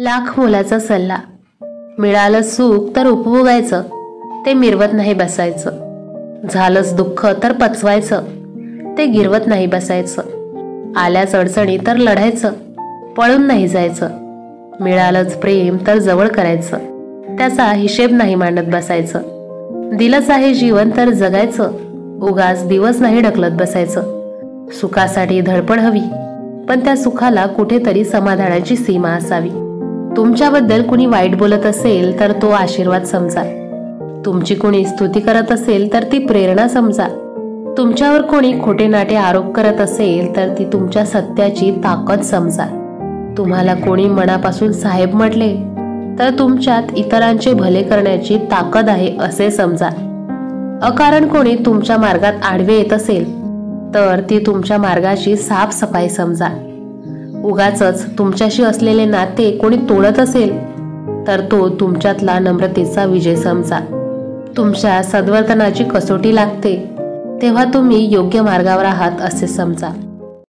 लाख मोलाचा सल्ला. मिळालं सुख तर उपभोगायचं, ते मिरवत नाही बसायचं. झालंच दुःख तर पचवायचं, ते गिरवत नाही बसायचं. आल्याच अडचणी तर लढायचं, पळून नाही जायचं. मिळालंच प्रेम तर जवळ करायचं, त्याचा हिशेब नाही मांडत बसायचं. दिलंच आहे जीवन तर जगायचं, उगाच दिवस नाही ढकलत बसायचं. सुखासाठी धडपड हवी, पण त्या सुखाला कुठेतरी समाधानाची सीमा असावी. तुमच्याबद्दल कुणी वाईट बोलत असेल तर तो आशीर्वाद समजा. तुमची कोणी स्तुती करत असेल तर ती प्रेरणा समजा. तुमच्यावर कोणी खोटे नाटे आरोप करत असेल तर ती तुमच्या सत्याची ताकद समजा. तुम्हाला कोणी मनापासून साहेब म्हटले तर तुमच्यात इतरांचे भले करण्याची ताकद आहे असे समजा. अकारण कोणी तुमच्या मार्गात आडवे येत असेल तर ती तुमच्या मार्गाची साफसफाई समजा. उगाचच तुमच्याशी असलेले नाते कोणी तोडत असेल तर तो तुमच्यातला नम्रतेचा विजय समजा. तुमच्या सद्वर्तनाची कसोटी लागते तेव्हा तुम्ही योग्य मार्गावर आहात असे समजा.